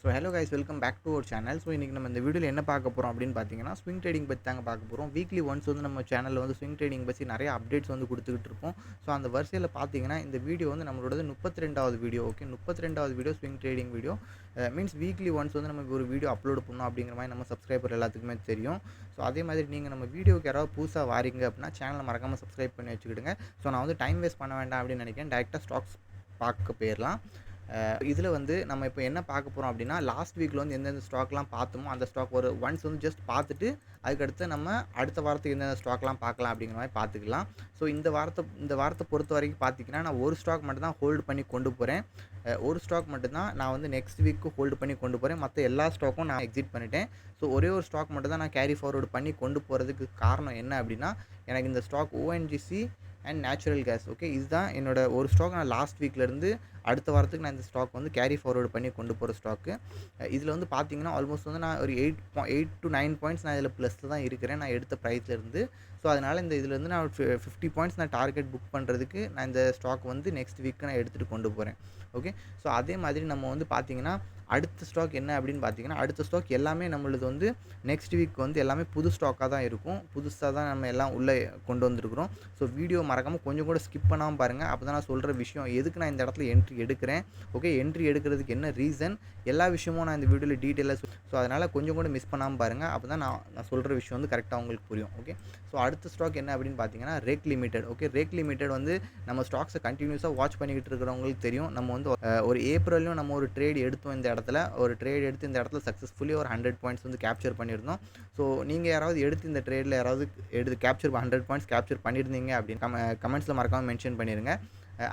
So hello guys, welcome back to our channel. So இன்றைக்கி நம்ம இந்த வீடியோவில் என்ன பார்க்க போகிறோம் அப்படின்னு பார்த்தீங்கன்னா, ஸ்விங் ட்ரேடிங் பற்றி தாங்க பார்க்க போகிறோம். வீக்லி ஒன்ஸ் வந்து நம்ம சேனலில் வந்து ஸ்விங் ட்ரேடிங் பற்றி நிறைய அப்டேட்ஸ் வந்து கொடுத்துக்கிட்டு இருப்போம். ஸோ அந்த வரிசையில் பார்த்தீங்கன்னா இந்த வீடியோ வந்து நம்மளோட 32வது வீடியோ. ஓகே, 32வது video swing trading video. Means weekly once வந்து நம்ம ஒரு வீடியோ அப்லோட் பண்ணணும் அப்படிங்கிற மாதிரி நம்ம சப்ஸ்கிரைபர் எல்லாத்துக்குமே தெரியும். ஸோ அதே மாதிரி நீங்கள் நம்ம வீடியோக்கு யாராவது புதுசாக வாரீங்க அப்படின்னா சேனலை மறக்காமல் சப்ஸ்கிரைப் பண்ணி வச்சுக்கிடுங்க. ஸோ நான் வந்து டைம் வேஸ்ட் பண்ண வேண்டாம் அப்படின்னு நினைக்கிறேன். டேரெக்டாக ஸ்டாக்ஸ் பார்க்க போயிடலாம். இதில் வந்து நம்ம இப்போ என்ன பார்க்க போகிறோம் அப்படின்னா, லாஸ்ட் வீக்கில் வந்து எந்தெந்த ஸ்டாக்லாம் பார்த்தோமோ அந்த ஸ்டாக் ஒரு ஒன்ஸ் வந்து ஜஸ்ட் பார்த்துட்டு அதுக்கடுத்து நம்ம அடுத்த வாரத்துக்கு எந்தெந்த ஸ்டாக்லாம் பார்க்கலாம் அப்படிங்கிற மாதிரி பார்த்துக்கலாம். ஸோ இந்த வாரத்தை பொறுத்த வரைக்கும் பார்த்தீங்கன்னா, நான் ஒரு ஸ்டாக் மட்டும் தான் ஹோல்டு பண்ணி கொண்டு போகிறேன். ஒரு ஸ்டாக் மட்டும்தான் நான் வந்து நெக்ஸ்ட் வீக்கு ஹோல்டு பண்ணி கொண்டு போகிறேன். மற்ற எல்லா ஸ்டாக்கும் நான் எக்ஸிட் பண்ணிட்டேன். ஸோ ஒரே ஒரு ஸ்டாக் மட்டும் தான் நான் கேரி ஃபார்வர்டு பண்ணி கொண்டு போகிறதுக்கு காரணம் என்ன அப்படின்னா, எனக்கு இந்த stock ONGC and natural gas. Okay, இதுதான் என்னோட ஒரு ஸ்டாக். நான் லாஸ்ட் வீக்லேருந்து அடுத்த வாரத்துக்கு நான் இந்த ஸ்டாக் வந்து கேரி ஃபார்வர்டு பண்ணி கொண்டு போகிற ஸ்டாக்கு. இதில் வந்து பார்த்தீங்கன்னா ஆல்மோஸ்ட் வந்து நான் ஒரு 8 to 9 பாயிண்ட்ஸ் நான் இதில் ப்ளஸில் தான் இருக்கிறேன் நான் எடுத்த ப்ரைஸ்லேருந்து. ஸோ அதனால் இந்த இதில் வந்து நான் 50 பாயிண்ட்ஸ் நான் டார்கெட் புக் பண்ணுறதுக்கு நான் இந்த ஸ்டாக் வந்து நெக்ஸ்ட் வீக்கு நான் எடுத்துகிட்டு கொண்டு போகிறேன். ஓகே, ஸோ அதே மாதிரி நம்ம வந்து பார்த்தீங்கன்னா அடுத்த ஸ்டாக் என்ன அப்படின்னு பார்த்தீங்கன்னா, அடுத்த ஸ்டாக் எல்லாமே நம்மளது வந்து நெக்ஸ்ட் வீக் வந்து எல்லாமே புது ஸ்டாக்காக தான் இருக்கும். புதுசாக தான் நம்ம எல்லாம் உள்ளே கொண்டு வந்திருக்கிறோம். ஸோ வீடியோ மறக்காமல் கொஞ்சம் கூட ஸ்கிப் பண்ணாமல் பாருங்கள். அப்போ தான் நான் சொல்கிற விஷயம் எதுக்கு நான் இந்த இடத்துல என்ட்ரி எடுக்கிறேன். ஓகே, என்ட்ரி எடுக்கிறதுக்கு என்ன ரீசன், எல்லா விஷயமும் நான் இந்த வீடியோவில் டீட்டெயிலாக ஸோ அதனால் கொஞ்சம் கூட மிஸ் பண்ணாமல் பாருங்கள். அப்போ தான் நான் சொல்கிற விஷயம் வந்து கரெக்டாக உங்களுக்கு புரியும். ஓகே, ஸோ அடுத்த ஸ்டாக் என்ன அப்படின்னு பார்த்தீங்கன்னா ரெக் லிமிடெட். ஓகே, ரெக் லிமிடெட் வந்து நம்ம ஸ்டாக்ஸை கண்டினியூஸாக வாட்ச் பண்ணிக்கிட்டு இருக்கிறவங்களுக்கு தெரியும். நம்ம வந்து ஒரு ஏப்ரல்லையும் நம்ம ஒரு ட்ரேட் எடுத்தோம். இந்த இடத்துல ஒரு ட்ரேட் எடுத்து இந்த இடத்துல சக்ஸஸ்ஃபுல்லி ஒரு 100 பாயிண்ட்ஸ் வந்து கேப்சர் பண்ணியிருந்தோம். ஸோ நீங்கள் யாராவது எடுத்து இந்த ட்ரேடில் யாராவது எடுத்து 100 பாயிண்ட்ஸ் கேப்சர் பண்ணியிருந்தீங்க அப்படின்னு கமெண்ட்ஸில் மறக்காமல் மென்ஷன் பண்ணிடுங்க.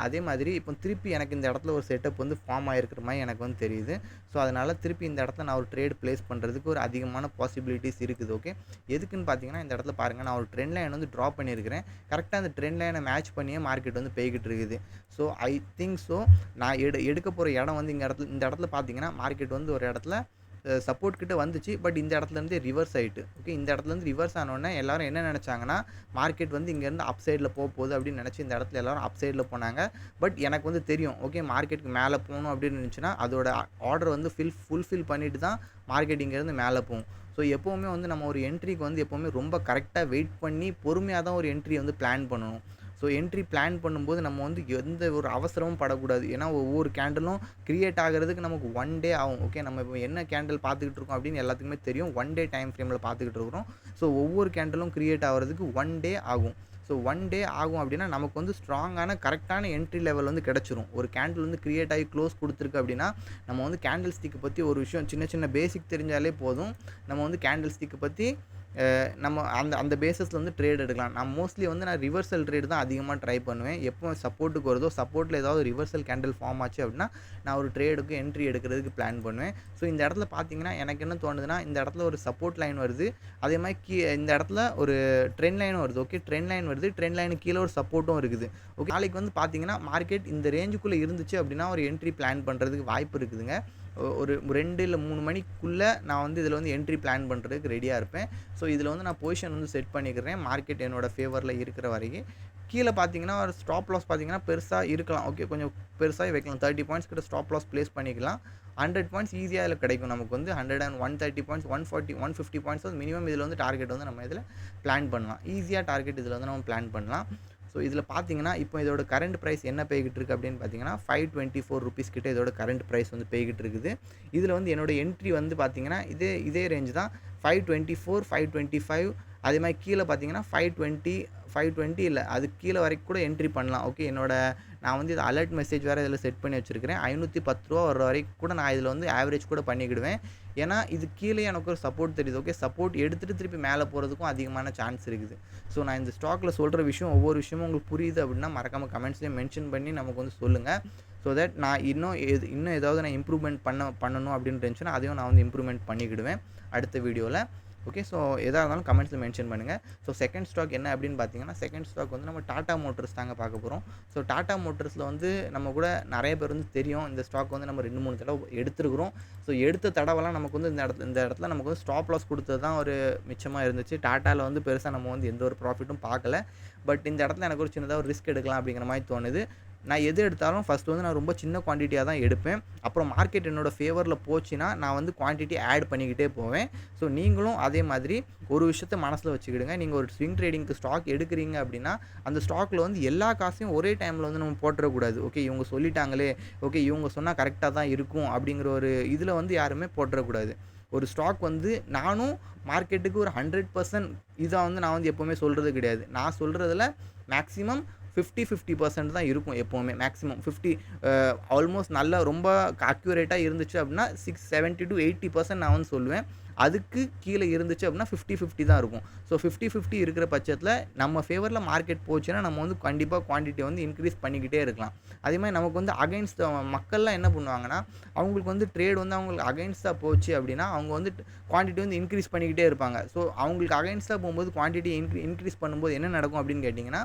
அதே மாதிரி இப்போ திருப்பி எனக்கு இந்த இடத்துல ஒரு செட்டப் வந்து ஃபார்ம் ஆகிருக்கிற மாதிரி எனக்கு வந்து தெரியுது. ஸோ அதனால் திருப்பி இந்த இடத்துல நான் ஒரு ட்ரேட் ப்ளேஸ் பண்ணுறதுக்கு ஒரு அதிகமான பாசிபிலிட்டிஸ் இருக்குது. ஓகே, எதுக்குன்னு பார்த்தீங்கன்னா இந்த இடத்துல பாருங்கள், நான் ஒரு ட்ரெண்ட் லைன் வந்து ட்ரா பண்ணியிருக்கிறேன். கரெக்டாக அந்த ட்ரெண்ட் லைனை மேட்ச் பண்ணியே மார்க்கெட் வந்து போய்கிட்டு இருக்குது. ஸோ ஐ திங்க் ஸோ நான் எடுக்க போகிற இடம் வந்து இந்த இடத்துல பார்த்தீங்கன்னா மார்க்கெட் வந்து ஒரு இடத்துல சப்போர்ட் கிட்ட வந்துச்சு. பட் இந்த இடத்துலேருந்து ரிவர்ஸ் ஆகிட்டு. ஓகே, இந்த இடத்துலேருந்து ரிவர்ஸ் ஆனோடனே எல்லோரும் என்ன நினச்சாங்கன்னா, மார்க்கெட் வந்து இங்கேருந்து அப் சைடில் போகுது அப்படின்னு நினச்சி இந்த இடத்துல எல்லோரும் அப் சைடில் போனாங்க. பட் எனக்கு வந்து தெரியும், ஓகே, மார்க்கெட்டுக்கு மேலே போகணும் அப்படின்னு இருந்துச்சுன்னா அதோட ஆர்டர் வந்து ஃபுல்ஃபில் பண்ணிட்டு தான் மார்க்கெட் இங்கேருந்து மேலே போகும். ஸோ எப்போவுமே வந்து நம்ம ஒரு என்ட்ரிக்கு வந்து எப்போவுமே ரொம்ப கரெக்டாக வெயிட் பண்ணி பொறுமையாக தான் ஒரு என்ட்ரி வந்து பிளான் பண்ணணும். ஸோ என்ட்ரி பிளான் பண்ணும்போது நம்ம வந்து எந்த ஒரு அவசரமும் படக்கூடாது. ஏன்னா ஒவ்வொரு கேண்டலும் க்ரியேட் ஆகிறதுக்கு நமக்கு 1 டே ஆகும். ஓகே, நம்ம இப்போ என்ன கேண்டில் பார்த்துக்கிட்டு இருக்கோம் அப்படின்னு எல்லாத்துக்குமே தெரியும். 1 டே டைம் ஃப்ரேமில் பார்த்துக்கிட்டு இருக்கிறோம். ஸோ ஒவ்வொரு கேண்டலும் க்ரியேட் ஆகிறதுக்கு 1 டே ஆகும். ஸோ 1 டே ஆகும் அப்படின்னா நமக்கு வந்து ஸ்ட்ராங்கான கரெக்டான என்ட்ரி லெவல் வந்து கிடச்சிரும். ஒரு கேண்டில் வந்து க்ரியேட் ஆகி க்ளோஸ் கொடுத்துருக்கு அப்படின்னா நம்ம வந்து கேண்டில் ஸ்டிக்கை பற்றி ஒரு விஷயம் சின்ன பேசிக் தெரிஞ்சாலே போதும். நம்ம வந்து கேண்டில் ஸ்டிக்கை பற்றி நம்ம அந்த பேஸஸில் வந்து ட்ரேட் எடுக்கலாம். நான் மோஸ்ட்லி வந்து நான் ரிவர்சல் ட்ரேட் தான் அதிகமாக ட்ரை பண்ணுவேன். எப்போ சப்போர்ட்டுக்கு வருதோ சப்போர்ட்டில் ஏதாவது ரிவர்சல் கேண்டில் ஃபார்ம் ஆச்சு அப்படின்னா நான் ஒரு ட்ரேடுக்கு என்ட்ரி எடுக்கிறதுக்கு பிளான் பண்ணுவேன். ஸோ இந்த இடத்துல பார்த்தீங்கன்னா எனக்கு என்ன தோணுதுன்னா, இந்த இடத்துல ஒரு சப்போர்ட் லைன் வருது. அதே மாதிரி இந்த இடத்துல ஒரு ட்ரெண்ட் லைனும் வருது. ஓகே, ட்ரெண்ட் லைன் வருது. ட்ரெண்ட் லைனுக்கு கீழே ஒரு சப்போர்ட்டும் இருக்குது. ஓகே, நாளைக்கு வந்து பார்த்தீங்கன்னா மார்க்கெட் இந்த ரேஞ்சுக்குள்ளே இருந்துச்சு அப்படின்னா ஒரு என்ட்ரி பிளான் பண்ணுறதுக்கு வாய்ப்பு இருக்குதுங்க. ஒரு 2 இல்லை 3 மணிக்குள்ளே நான் வந்து இதில் வந்து என்ட்ரி பிளான் பண்ணுறதுக்கு ரெடியாக இருப்பேன். ஸோ இதில் வந்து நான் பொசிஷன் வந்து செட் பண்ணிக்கிறேன் மார்க்கெட் என்னோட ஃபேவரில் இருக்கிற வரைக்கும். கீழே பார்த்தீங்கன்னா ஒரு ஸ்டாப் லாஸ் பார்த்தீங்கன்னா பெருசாக இருக்கலாம். ஓகே, கொஞ்சம் பெருசாக வைக்கலாம். 30 பாயிண்ட்ஸ் கிட்ட ஸ்டாப் லாஸ் ப்ளேஸ் பண்ணிக்கலாம். 100 பாயிண்ட்ஸ் ஈஸியாக இதில் கிடைக்கும். நமக்கு வந்து 130 பாயிண்ட்ஸ் 140 150 பாயிண்ட்ஸ் வந்து மினிமம் இதில் வந்து டார்கெட் வந்து நம்ம இதில் பிளான் பண்ணலாம். ஈஸியாக டார்கெட் இதில் வந்து நம்ம பிளான் பண்ணலாம். ஸோ இதில் பார்த்தீங்கன்னா இப்போ இதோட கரண்ட் ப்ரைஸ் என்ன போய்கிட்டு இருக்குது அப்படின்னு பார்த்தீங்கன்னா 524 ருபீஸ் கிட்ட இதோட கரண்ட் ப்ரைஸ் வந்து போய்கிட்டு இருக்குது. இதில் வந்து என்னோட என்ட்ரி வந்து பார்த்தீங்கன்னா இதே ரேஞ்ச் தான். 524 525 அதே மாதிரி கீழே பார்த்தீங்கன்னா 520 இல்லை அதுக்கு கீழே வரைக்கும் கூட என்ட்ரி பண்ணலாம். ஓகே, நான் வந்து இது அலர்ட் மெசேஜ் வேறு இதில் செட் பண்ணி வச்சுருக்கிறேன். 510 ரூபா வர வரைக்கும் கூட நான் இதில் வந்து ஆவரேஜ் கூட பண்ணிக்கிடுவேன். ஏன்னா இது கீழே எனக்கு ஒரு சப்போர்ட் தெரியுது. ஓகே, சப்போர்ட் எடுத்துகிட்டு திருப்பி மேலே போகிறதுக்கும் அதிகமான சான்ஸ் இருக்குது. ஸோ நான் இந்த ஸ்டாக்கில் சொல்கிற விஷயம் ஒவ்வொரு விஷயமும் உங்களுக்கு புரியுது அப்படின்னா மறக்காமல் கமெண்ட்ஸ்லேயே மென்ஷன் பண்ணி நமக்கு வந்து சொல்லுங்கள். ஸோ தட் நான் இன்னும் ஏதாவது நான் இம்ப்ரூவ்மெண்ட் பண்ணணும் அப்படின்னு இருந்துச்சுன்னா அதையும் நான் வந்து இம்ப்ரூவ்மெண்ட் பண்ணிக்கிடுவேன் அடுத்த வீடியோவில். ஓகே, ஸோ எதாக இருந்தாலும் கமெண்ட்ஸில் மென்ஷன் பண்ணுங்கள். ஸோ செகண்ட் ஸ்டாக் என்ன அப்படின்னு பார்த்தீங்கன்னா, செகண்ட் ஸ்டாக் வந்து நம்ம டாடா மோட்டர்ஸ் தாங்க பார்க்க போகிறோம். ஸோ டாடா மோட்டர்ஸில் வந்து நம்ம கூட நிறைய பேர் வந்து தெரியும். இந்த ஸ்டாக் வந்து நம்ம 2-3 தடவை எடுத்துருக்குறோம். ஸோ எடுத்த தடவைலாம் நமக்கு வந்து இந்த இடத்துல நமக்கு வந்து ஸ்டாப் லாஸ் கொடுத்தது தான் ஒரு மிச்சமாக இருந்துச்சு. டாட்டாவில் வந்து பெருசாக நம்ம வந்து எந்த ஒரு ப்ராஃபிட்டும் பார்க்கல. பட் இந்த இடத்துல எனக்கு ஒரு சின்னதாக ஒரு ரிஸ்க் எடுக்கலாம் அப்படிங்கிற மாதிரி தோணுது. நான் எது எடுத்தாலும் ஃபஸ்ட்டு வந்து நான் ரொம்ப சின்ன குவான்டிட்டியாக தான் எடுப்பேன். அப்புறம் மார்க்கெட் என்னோட ஃபேவரில் போச்சுன்னா நான் வந்து குவான்டிட்டி ஆட் பண்ணிக்கிட்டே போவேன். ஸோ நீங்களும் அதே மாதிரி ஒரு விஷயத்த மனசில் வச்சுக்கிடுங்க. நீங்கள் ஒரு ஸ்விங் ட்ரேடிங்க்கு ஸ்டாக் எடுக்கிறீங்க அப்படின்னா அந்த ஸ்டாக்கில் வந்து எல்லா காசையும் ஒரே டைமில் வந்து நம்ம போட்டுறக்கூடாது. ஓகே, இவங்க சொல்லிட்டாங்களே, ஓகே இவங்க சொன்னால் கரெக்டாக தான் இருக்கும் அப்படிங்கிற ஒரு இதில் வந்து யாருமே போட்டுறக்கூடாது. ஒரு ஸ்டாக் வந்து நானும் மார்க்கெட்டுக்கு ஒரு 100% இதை வந்து நான் வந்து எப்போவுமே சொல்கிறது கிடையாது. நான் சொல்கிறதுல மேக்ஸிமம் 50-50% தான் இருக்கும் எப்போவுமே. மேக்ஸிமம் 50 ஆல்மோஸ்ட் நல்லா ரொம்ப அக்யூரேட்டாக இருந்துச்சு அப்படின்னா 70-80% நான் வந்து சொல்லுவேன். அதுக்கு கீழே இருந்துச்சு அப்படின்னா 50-50 தான் இருக்கும். ஸோ 50-50 இருக்கிற பட்சத்தில் நம்ம ஃபேவரில் மார்க்கெட் போச்சுன்னா நம்ம வந்து கண்டிப்பாக குவான்டிட்டியை வந்து இன்க்ரீஸ் பண்ணிக்கிட்டே இருக்கலாம். அதே மாதிரி நமக்கு வந்து அகைன்ஸ்ட் மக்கள்லாம் என்ன பண்ணுவாங்கன்னா, அவங்களுக்கு வந்து ட்ரேட் வந்து அவங்களுக்கு அகைன்ஸ்டாக போச்சு அப்படின்னா அவங்க வந்து குவான்டிட்டி வந்து இன்க்ரீஸ் பண்ணிக்கிட்டே இருப்பாங்க. ஸோ அவங்களுக்கு அகைன்ஸ்டாக போகும்போது குவான்டிட்டி இன்க்ரீஸ் பண்ணும்போது என்ன நடக்கும் அப்படின்னு கேட்டிங்கன்னா,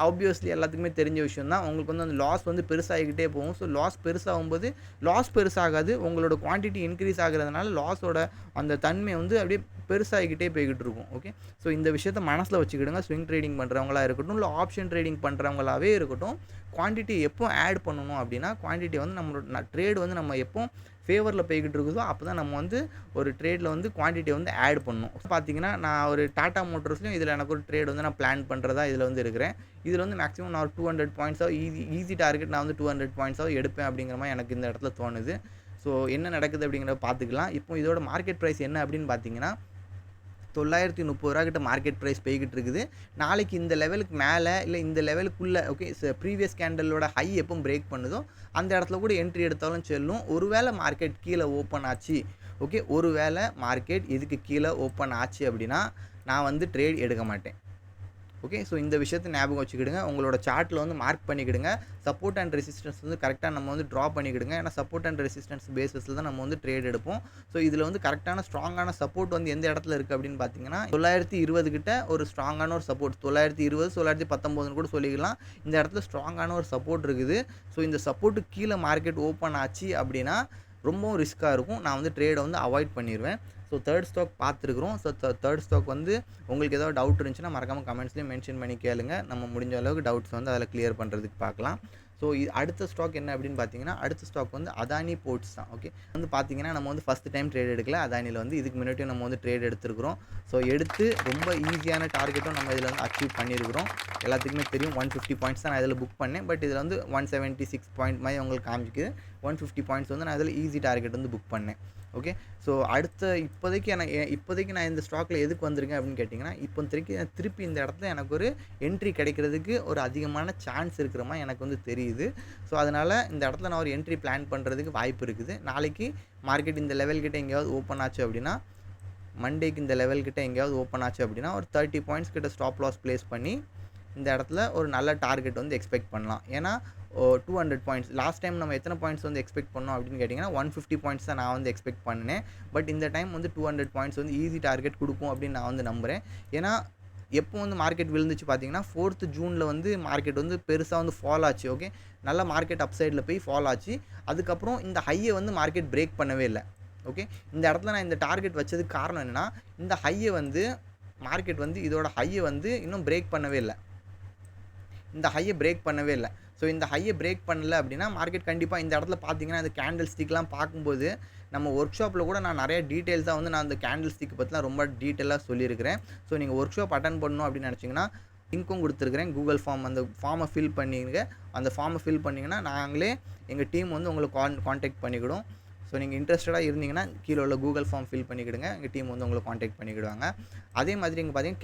ஆப்வியஸ்லி எல்லாத்துக்குமே தெரிஞ்ச விஷயம் தான். உங்களுக்கு வந்து அந்த லாஸ் வந்து பெருசாகிக்கிட்டே போகும். ஸோ லாஸ் பெருசாகும்போது லாஸ் பெருசாகாது. உங்களோட குவான்டிட்டி இன்க்ரீஸ் ஆகுறதுனால லாஸோட அந்த தன்மை வந்து அப்படியே பெருசாகிக்கிட்டே போய்கிட்டு இருக்கும். ஓகே, ஸோ இந்த விஷயத்த மனசில் வச்சுக்கிடுங்க. ஸ்விங் ட்ரேடிங் பண்ணுறவங்களா இருக்கட்டும், இல்லை ஆப்ஷன் ட்ரேடிங் பண்ணுறவங்களாவே இருக்கட்டும், குவான்டிட்டி எப்போ ஆட் பண்ணணும் அப்படின்னா, குவான்டிட்டி வந்து நம்மளோட ட்ரேட் வந்து நம்ம எப்போ ஃபேவரில் போய்கிட்டு இருக்குதோ அப்போ தான் நம்ம வந்து ஒரு ட்ரேடில் வந்து குவான்டிட்டியை வந்து ஆட் பண்ணணும். பார்த்தீங்கன்னா நான் ஒரு டாடா மோட்டர்ஸ்லையும் இதில் எனக்கு ஒரு ட்ரேட் வந்து நான் பிளான் பண்ணுறதா இதில் வந்து இருக்கிறேன். இதில் வந்து மேக்ஸிமம் நான் ஒரு 200 பாயிண்ட்ஸாக ஈஸி டார்கெட் நான் வந்து 200 பாயிண்ட்ஸாக எடுப்பேன் அப்படிங்கிற மாதிரி எனக்கு இந்த இடத்துல தோணுது. ஸோ என்ன நடக்குது அப்படிங்கிறத பார்த்துக்கலாம். இப்போ இதோட மார்க்கெட் ப்ரைஸ் என்ன அப்படின்னு பார்த்தீங்கன்னா, $930 கிட்ட மார்க்கெட் ப்ரைஸ் போய்கிட்டு இருக்குது. நாளைக்கு இந்த லெவலுக்கு மேலே இல்லை இந்த லெவலுக்குள்ளே ஓகே ப்ரீவியஸ் கேண்டலோட ஹை எப்போ பிரேக் பண்ணுதோ அந்த இடத்துல கூட என்ட்ரி எடுத்தாலும் செல்லும். ஒருவேளை மார்க்கெட் கீழே ஓப்பன் ஆச்சு, ஓகே ஒருவேளை மார்க்கெட் இதுக்கு கீழே ஓப்பன் ஆச்சு அப்படின்னா நான் வந்து ட்ரேட் எடுக்க மாட்டேன். ஓகே, ஸோ இந்த விஷயத்தை ஞாபகம் வச்சுக்கிடுங்க. உங்களோட சார்ட்டில் வந்து மார்க் பண்ணிக்கிடுங்க. சப்போர்ட் அண்ட் ரெசிஸ்டன்ஸ் வந்து கரெக்டாக நம்ம வந்து ட்ரா பண்ணிக்கிடுங்க. ஏன்னா சப்போர்ட் அண்ட் ரெசிஸ்டன்ஸ் பேஸிஸில் தான் நம்ம வந்து ட்ரேட் எடுப்போம். ஸோ இதில் வந்து கரெக்டான ஸ்ட்ராங்கான சப்போர்ட் வந்து எந்த இடத்துல இருக்குது அப்படின்னு பார்த்தீங்கன்னா, 920 கிட்ட ஒரு ஸ்ட்ராங்கான ஒரு சப்போர்ட் 920 919 கூட சொல்லிக்கலாம். இந்த இடத்துல ஸ்ட்ராங்கான ஒரு சப்போர்ட் இருக்குது. ஸோ இந்த சப்போர்ட்டுக்கு கீழே மார்க்கெட் ஓப்பன் ஆச்சு அப்படின்னா ரொம்பவும் ரிஸ்க்காக இருக்கும். நான் வந்து ட்ரேடை வந்து அவாய்ட் பண்ணிடுவேன். ஸோ தேர்ட் ஸ்டாக் பார்த்துருக்குறோம். ஸோ தேர்ட் ஸ்டாக் வந்து உங்களுக்கு ஏதாவது டவுட் இருந்துச்சுன்னா மறக்காமல் கமெண்ட்ஸ்லேயும் மென்ஷன் பண்ணி கேளுங்க. நம்ம முடிஞ்ச அளவுக்கு டவுட்ஸ் வந்து அதில் கிளியர் பண்ணுறதுக்கு பார்க்கலாம். ஸோ அடுத்த ஸ்டாக் என்ன அப்படின்னு பார்த்தீங்கன்னா, அடுத்த ஸ்டாக் வந்து அதானி போர்ட்ஸ் தான். ஓகே, வந்து பார்த்தீங்கன்னா நம்ம வந்து ஃபஸ்ட் டைம் ட்ரேட் எடுக்கல அதானியில் வந்து. இதுக்கு முன்னாடியும் நம்ம வந்து ட்ரேட் எடுத்துருக்கிறோம். ஸோ எடுத்து ரொம்ப ஈஸியான டார்கெட்டும் நம்ம இதில் வந்து அச்சீவ் பண்ணியிருக்கிறோம். எல்லாத்துக்குமே தெரியும் 150 பாயிண்ட்ஸ் தான் நான் இதில் புக் பண்ணேன். பட் இதில் வந்து 176 பாயிண்ட் மாதிரி உங்களுக்கு காமிக்குது. 150 பாயிண்ட்ஸ் வந்து நான் இதில் ஈஸி டார்கெட் வந்து புக் பண்ணேன். ஓகே, ஸோ அடுத்த இப்போதைக்கு நான் இந்த ஸ்டாக்கில் எதுக்கு வந்திருக்கேன் அப்படின்னு கேட்டிங்கன்னா, இப்போ திருப்பி இந்த இடத்துல எனக்கு ஒரு என்ட்ரி கிடைக்கிறதுக்கு ஒரு அதிகமான சான்ஸ் இருக்கிற மாதிரி எனக்கு வந்து தெரியுது. ஸோ அதனால் இந்த இடத்துல நான் ஒரு என்ட்ரி பிளான் பண்ணுறதுக்கு வாய்ப்பு இருக்குது. நாளைக்கு மார்க்கெட் இந்த லெவல்கிட்ட எங்கேயாவது ஓப்பன் ஆச்சு அப்படின்னா, மண்டேக்கு இந்த லெவல்கிட்ட எங்கேயாவது ஓப்பன் ஆச்சு அப்படின்னா ஒரு 30 பாயிண்ட்ஸ் கிட்ட ஸ்டாப் லாஸ் ப்ளேஸ் பண்ணி இந்த இடத்துல ஒரு நல்ல டார்கெட் வந்து எக்ஸ்பெக்ட் பண்ணலாம். ஏன்னா 200 பாயிண்ட்ஸ் லாஸ்ட் டைம் நம்ம எத்தனை பாயிண்ட்ஸ் வந்து எக்ஸ்பெக்ட் பண்ணோம் அப்படின்னு கேட்டிங்கன்னா 150 பாயிண்ட்ஸ் தான் நான் வந்து எக்ஸ்பெக்ட் பண்ணேன். பட் இந்த டைம் வந்து 200 பாயிண்ட்ஸ் வந்து ஈஸி டார்கெட் கொடுக்கும் அப்படின்னு நான் வந்து நம்புகிறேன். ஏன்னா எப்போ வந்து மார்க்கெட் விழுந்துச்சு பார்த்தீங்கன்னா 4th ஜூனில் வந்து மார்க்கெட் வந்து பெருசாக வந்து ஃபால் ஆச்சு. ஓகே, நல்ல மார்க்கெட் அப்சைடில் போய் ஃபால் ஆச்சு. அதுக்கப்புறம் இந்த ஹையை வந்து மார்க்கெட் பிரேக் பண்ணவே இல்லை. ஓகே, இந்த இடத்துல நான் இந்த டார்கெட் வச்சதுக்கு காரணம் என்னென்னா, இந்த ஹையை வந்து மார்க்கெட் வந்து இதோட ஹையை வந்து இன்னும் பிரேக் பண்ணவே இல்லை. இந்த ஹையை பிரேக் பண்ணவே இல்லை. ஸோ இந்த ஹையை பிரேக் பண்ணல அப்படின்னா மார்க்கெட் கண்டிப்பாக இந்த இடத்துல பார்த்தீங்கன்னா இந்த கேண்டில் ஸ்டிக்லாம் பார்க்கும்போது நம்ம ஒர்க் ஷாப்பில் கூட நான் நிறைய டீட்டெயில்ஸாக வந்து நான் அந்த கேண்டில் ஸ்டிக் பற்றிலாம் ரொம்ப டீட்டெயிலாக சொல்லியிருக்கிறேன். ஸோ நீங்கள் ஒர்க் ஷாப் அட்டன் பண்ணணும் அப்படின்னு நினச்சிங்கன்னா லிங்க்கும் கொடுத்துருக்குறேன். கூகுள் ஃபார்ம் அந்த ஃபார்மை ஃபில் பண்ணிங்க. அந்த ஃபார்மை ஃபில் பண்ணிங்கன்னா நாங்களே எங்கள் டீம் வந்து உங்களுக்கு கான்டாக்ட் பண்ணிக்கிடும். ஸோ நீங்கள் இன்ட்ரெஸ்டடாக இருந்தீங்கன்னா கீழே உள்ள கூகுள் ஃபார்ம் ஃபில் பண்ணிக்கிடுங்க. எங்கள் டீம் வந்து உங்களை கான்டாக்ட் பண்ணிக்கிடுவாங்க. அதே மாதிரி இங்கே பார்த்தீங்கன்னா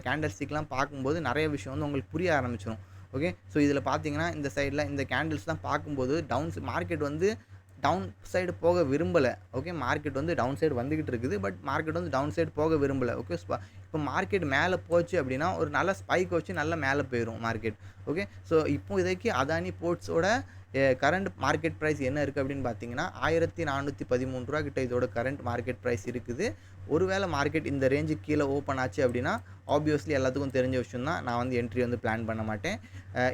கேண்டில் ஸ்டிக்லாம் பார்க்கும்போது நிறைய விஷயம் வந்து உங்களுக்கு புரிய ஆரம்பிச்சிடும். ஓகே, ஸோ இதில் பார்த்தீங்கன்னா இந்த சைடில் இந்த கேண்டில்ஸ்லாம் பார்க்கும்போது மார்க்கெட் வந்து டவுன் சைடு போக விரும்பலை. ஓகே, மார்க்கெட் வந்து டவுன் சைடு வந்துக்கிட்டு இருக்குது. பட் மார்க்கெட் வந்து டவுன் சைடு போக விரும்பலை. ஓகே, இப்போ மார்க்கெட் மேலே போச்சு அப்படின்னா ஒரு நல்ல ஸ்பைக் வச்சு நல்லா மேலே போயிடும் மார்க்கெட். ஓகே, ஸோ இப்போ இதைக்கு அதானி போர்ட்ஸோட கரண்ட் மார்க்கெட் ப்ரைஸ் என்ன இருக்குது அப்படின்னு பார்த்தீங்கன்னா $1413 கிட்ட இதோட கரண்ட் மார்க்கெட் ப்ரைஸ் இருக்குது. ஒருவேளை மார்க்கெட் இந்த ரேஞ்சுக்கு கீழே ஓப்பன் ஆச்சு அப்படின்னா ஆப்வியஸ்லி எல்லாத்துக்கும் தெரிஞ்ச விஷயம் தான், நான் வந்து என்ட்ரி வந்து பிளான் பண்ண மாட்டேன்.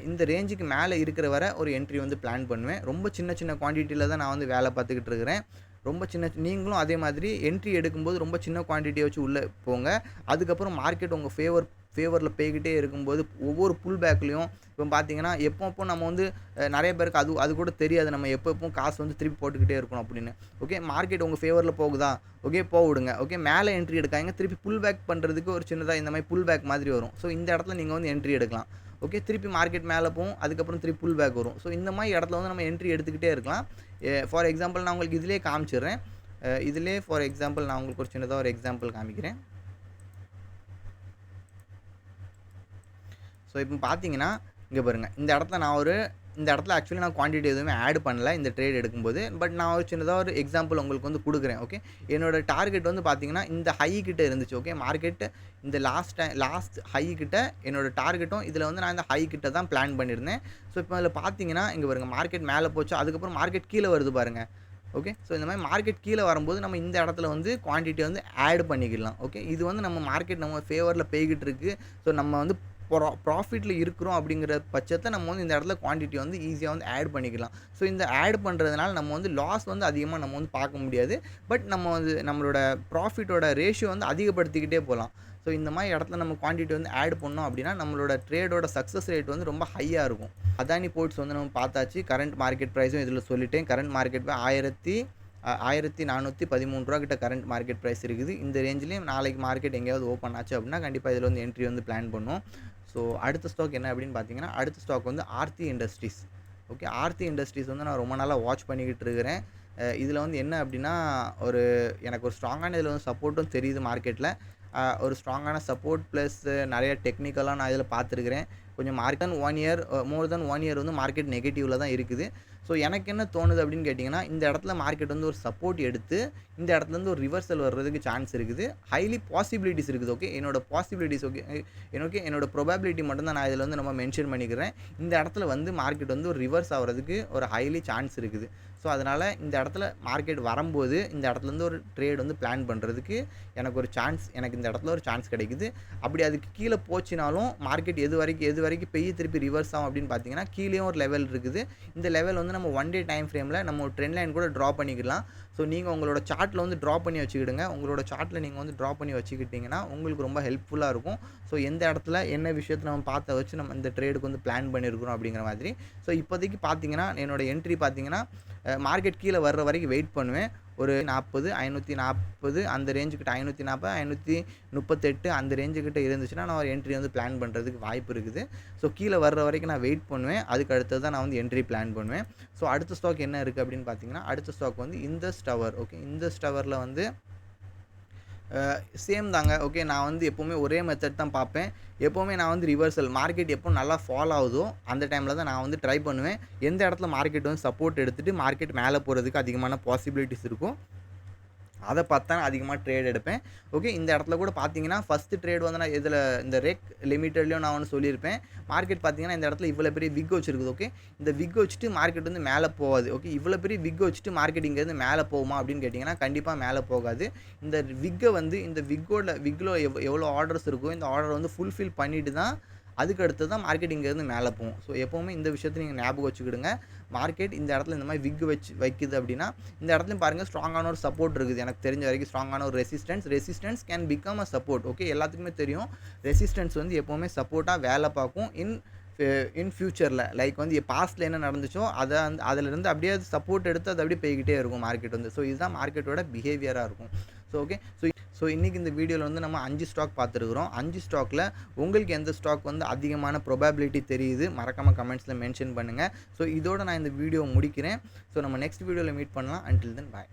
இந்த ரேஞ்சுக்கு மேலே இருக்கிற வரை ஒரு என்ட்ரி வந்து பிளான் பண்ணுவேன். ரொம்ப சின்ன குவான்டிட்டியில் தான் நான் வந்து வேலை பார்த்துக்கிட்டு இருக்கிறேன். ரொம்ப நீங்களும் அதே மாதிரி என்ட்ரி எடுக்கும்போது ரொம்ப சின்ன குவான்டிட்டியை வச்சு உள்ளே போங்க. அதுக்கப்புறம் மார்க்கெட் உங்கள் ஃபேவர் ஃபேவரில் போய்கிட்டே இருக்கும்போது ஒவ்வொரு புல் பேக்லேயும் இப்போ பார்த்தீங்கன்னா எப்போ நம்ம வந்து நிறைய பேருக்கு அது கூட தெரியாது நம்ம எப்போ காசு வந்து திருப்பி போட்டுக்கிட்டே இருக்கணும் அப்படின்னு. ஓகே, மார்க்கெட் உங்கள் ஃபேவரில் போகுதா, ஓகே விடுங்க. ஓகே, மேலே என்ட்ரி எடுக்காங்க, திருப்பி புல் பேக் பண்ணுறதுக்கு ஒரு சின்னதாக இந்த மாதிரி புல் பேக் மாதிரி வரும். ஸோ இந்த இடத்துல நீங்கள் வந்து என்ட்ரி எடுக்கலாம். ஓகே, திருப்பி மார்க்கெட் மேலே போகும், அதுக்கப்புறம் திருப்பி புல் பேக் வரும். ஸோ இந்த மாதிரி இடத்துல வந்து நம்ம என்ட்ரி எடுத்துக்கிட்டே இருக்கலாம். ஃபார் எக்ஸாம்பிள் நான் உங்களுக்கு இதிலே காமிச்சிடுறேன். இதிலே ஃபார் எக்ஸாம்பிள் நான் உங்களுக்கு ஒரு சின்னதாக ஒரு எக்ஸாம்பிள் காமிக்கிறேன். ஸோ இப்போ பார்த்தீங்கன்னா இங்கே பாருங்கள், இந்த இடத்துல ஆக்சுவலி நான் குவான்டிட்டி எதுவுமே ஆட் பண்ணல இந்த ட்ரேட் எடுக்கும்போது. பட் நான் ஒரு சின்னதாக ஒரு எக்ஸாம்பிள் உங்களுக்கு வந்து கொடுக்குறேன். ஓகே, என்னோட டார்கெட் வந்து பார்த்தீங்கன்னா இந்த ஹை கிட்ட இருந்துச்சு. ஓகே, மார்க்கெட் இந்த லாஸ்ட் ஹை கிட்ட என்னோட டார்கெட்டும் இதில் வந்து நான் இந்த ஹை கிட்ட தான் பிளான் பண்ணியிருந்தேன். ஸோ இப்போ அதில் பார்த்தீங்கன்னா இங்கே பாருங்கள், மார்க்கெட் மேலே போச்சு, அதுக்கப்புறம் மார்க்கெட் கீழே வருது பாருங்கள். ஓகே, ஸோ இந்த மாதிரி மார்க்கெட் கீழே வரும்போது நம்ம இந்த இடத்துல வந்து குவான்டிட்டி வந்து ஆட் பண்ணிக்கலாம். ஓகே, இது வந்து நம்ம மார்க்கெட் நம்ம ஃபேவரில் போய்கிட்டு இருக்குது. ஸோ நம்ம வந்து ப்ராஃபிட்டில் இருக்கிறோம் அப்படிங்கிற பட்சத்தை நம்ம வந்து இந்த இடத்துல குவான்டிட்டி வந்து ஈஸியாக வந்து ஆட் பண்ணிக்கலாம். ஸோ இந்த ஆட் பண்ணுறதுனால நம்ம வந்து லாஸ் வந்து அதிகமாக நம்ம வந்து பார்க்க முடியாது. பட் நம்ம வந்து நம்மளோட ப்ராஃபிட்டோட ரேஷியோ வந்து அதிகப்படுத்திக்கிட்டே போகலாம். ஸோ இந்த மாதிரி இடத்துல நம்ம குவான்டிட்டி வந்து ஆட் பண்ணோம் அப்படின்னா நம்மளோட ட்ரேடோட சக்ஸஸ் ரேட் வந்து ரொம்ப ஹையாக இருக்கும். அதானி போர்ட்ஸ் வந்து நம்ம பார்த்தாச்சு. கரண்ட் மார்க்கெட் ப்ரைஸும் இதில் சொல்லிட்டேன். கரண்ட் மார்க்கெட் 1413 ரூபா கிட்ட கரண்ட் மார்க்கெட் ப்ரைஸ் இருக்குது. இந்த ரேஞ்சிலையும் நாளைக்கு மார்க்கெட் எங்கேயாவது ஓப்பன் ஆச்சு அப்படின்னா கண்டிப்பாக இதில் வந்து என்ட்ரி வந்து பிளான் பண்ணும். ஸோ அடுத்த ஸ்டாக் என்ன அப்படின்னு பார்த்தீங்கன்னா, அடுத்த ஸ்டாக் வந்து Aarti industries. Okay, Aarti industries வந்து நான் ரொம்ப நாளாக வாட்ச் பண்ணிக்கிட்டு இருக்கிறேன். இதில் வந்து என்ன அப்படின்னா, எனக்கு ஒரு ஸ்ட்ராங்கான இதில் வந்து சப்போர்ட்டும் தெரியுது மார்க்கெட்டில். ஒரு ஸ்ட்ராங்கான சப்போர்ட் ப்ளஸ் நிறைய டெக்னிக்கலாக நான் இதில் பார்த்துருக்கிறேன். கொஞ்சம் மோர் தென் ஒன் இயர் வந்து மார்க்கெட் நெகட்டிவில் தான் இருக்குது. ஸோ எனக்கு என்ன தோணுது அப்படின்னு கேட்டிங்கன்னா, இந்த இடத்துல மார்க்கெட் வந்து ஒரு சப்போர்ட் எடுத்து இந்த இடத்துலேருந்து ஒரு ரிவர்சல் வர்றதுக்கு சான்ஸ் இருக்குது. ஹைலி பாசிபிலிட்டிஸ் இருக்குது. ஓகே, என்னோட பாசிபிலிட்டிஸ் என்னோட ப்ரொபாபிலிட்டி மட்டும்தான் நான் இதில் வந்து நம்ம மென்ஷன் பண்ணிக்கிறேன். இந்த இடத்துல வந்து மார்க்கெட் வந்து ஒரு ரிவர்ஸ் ஆகிறதுக்கு ஒரு ஹைலி சான்ஸ் இருக்குது. ஸோ அதனால் இந்த இடத்துல மார்க்கெட் வரும்போது இந்த இடத்துலேருந்து ஒரு ட்ரேட் வந்து பிளான் பண்ணுறதுக்கு எனக்கு இந்த இடத்துல ஒரு சான்ஸ் கிடைக்குது. அப்படி அதுக்கு கீழே போச்சுனாலும் மார்க்கெட் எது வரைக்கும் பெய்ய திருப்பி ரிவர்ஸ் ஆகும் அப்படின்னு பார்த்தீங்கன்னா, கீழேயும் ஒரு லெவல் இருக்குது. இந்த லெவல் வந்து நம்ம 1 டே டைம் ஃப்ரேமில் நம்ம ஒரு ட்ரெண்ட் லைன் கூட ட்ரா பண்ணிக்கலாம். ஸோ நீங்கள் உங்களோட சார்ட்டில் வந்து ட்ரா பண்ணி வச்சுக்கிடுங்க. உங்களோட சார்ட்டில் நீங்கள் வந்து ட்ரா பண்ணி வச்சுக்கிட்டிங்கன்னா உங்களுக்கு ரொம்ப ஹெல்ப்ஃபுல்லாக இருக்கும். ஸோ எந்த இடத்துல என்ன விஷயத்தை நம்ம பார்த்த வச்சு நம்ம இந்த ட்ரேடுக்கு வந்து பிளான் பண்ணியிருக்கிறோம் அப்படிங்கிற மாதிரி. ஸோ இப்போதைக்கு பார்த்தீங்கன்னா என்னோட என்ட்ரி பார்த்தீங்கன்னா, மார்க்கெட் கீழே வர்ற வரைக்கும் வெயிட் பண்ணுவேன். ஒரு 40, 540 அந்த ரேஞ்சுக்கிட்ட 540, 538 அந்த ரேஞ்சுக்கிட்ட இருந்துச்சுன்னா நான் ஒரு என்ட்ரி வந்து பிளான் பண்ணுறதுக்கு வாய்ப்பு இருக்குது. ஸோ கீழே வர்ற வரைக்கும் நான் வெயிட் பண்ணுவேன். அதுக்கு அடுத்தது தான் நான் வந்து என்ட்ரி பிளான் பண்ணுவேன். ஸோ அடுத்த ஸ்டாக் என்ன இருக்குது அப்படின்னு பார்த்தீங்கன்னா, அடுத்த ஸ்டாக் வந்து இண்டஸ் டவர். ஓகே, இண்டஸ் டவரில் வந்து சேம் தாங்க. ஓகே, நான் வந்து எப்போவுமே ஒரே மெத்தட் தான் பார்ப்பேன். எப்போவுமே நான் வந்து ரிவர்சல் மார்க்கெட் எப்போ நல்லா ஃபால் ஆகுதோ அந்த டைமில் தான் நான் வந்து ட்ரை பண்ணுவேன். எந்த இடத்துல மார்க்கெட் வந்து சப்போர்ட் எடுத்துகிட்டு மார்க்கெட் மேலே போகிறதுக்கு அதிகமான பாசிபிலிட்டிஸ் இருக்கும், அதை பார்த்து தான் அதிகமாக ட்ரேட் எடுப்பேன். ஓகே, இந்த இடத்துல கூட பார்த்தீங்கன்னா ஃபஸ்ட்டு ட்ரேட் வந்து நான் இதில் இந்த ரெக் லிமிட்டட்லேயும் நான் ஒன்று சொல்லியிருப்பேன். மார்க்கெட் பார்த்தீங்கன்னா இந்த இடத்துல இவ்வளோ பெரிய விக் வச்சுருக்குது. ஓகே, இந்த விக் வச்சுட்டு மார்க்கெட் வந்து மேலே போகாது. ஓகே, இவ்வளோ பெரிய விக் வச்சுட்டு மார்க்கெட் இங்கேருந்து மேலே போகுமா அப்படின்னு கேட்டிங்கன்னா கண்டிப்பாக மேலே போகாது. இந்த விக்கை வந்து இந்த விக்கில் எவ்வளோ ஆர்டர்ஸ் இருக்கோ இந்த ஆர்டர் வந்து ஃபுல்ஃபில் பண்ணிட்டு தான் அதுக்கு அடுத்து தான் மார்க்கெட் இங்கேருந்து மேலே போகும். ஸோ எப்போவுமே இந்த விஷயத்தை நீங்கள் ஞாபகம் வச்சுக்கிடுங்க. மார்க்கெட் இந்த இடத்துல இந்த மாதிரி விக் வைக்குது அப்படின்னா இந்த இடத்துலையும் பாருங்கள் ஸ்ட்ராங்கான ஒரு சப்போர்ட் இருக்குது. எனக்கு தெரிஞ்ச வரைக்கும் ஸ்ட்ராங்கான ஒரு resistance can become a support. Okay, எல்லாத்துக்குமே தெரியும் ரெசிஸ்டன்ஸ் வந்து எப்போவுமே சப்போர்ட்டாக வேலை பார்க்கும் இன் ஃபியூச்சரில். லைக் வந்து பாஸ்ட்டில் என்ன நடந்துச்சோ அதிலிருந்து அப்படியே சப்போர்ட் எடுத்து அது அப்படியே போய்கிட்டே இருக்கும் மார்க்கெட் வந்து. ஸோ இதுதான் மார்க்கெட்டோட பிஹேவியராக இருக்கும். ஸோ ஓகே, ஸோ இன்றைக்கி இந்த வீடியோவில் வந்து நம்ம 5 ஸ்டாக் பார்த்துருக்குறோம். 5 ஸ்டாக்கில் உங்களுக்கு எந்த ஸ்டாக் வந்து அதிகமான ப்ரொபாபிலிட்டி தெரியுது மறக்காமல் கமெண்ட்ஸில் மென்ஷன் பண்ணுங்கள். ஸோ இதோட நான் இந்த வீடியோ முடிக்கிறேன். ஸோ நம்ம நெக்ஸ்ட் வீடியோவில் மீட் பண்ணலாம். அன்டில் தென் பாய்.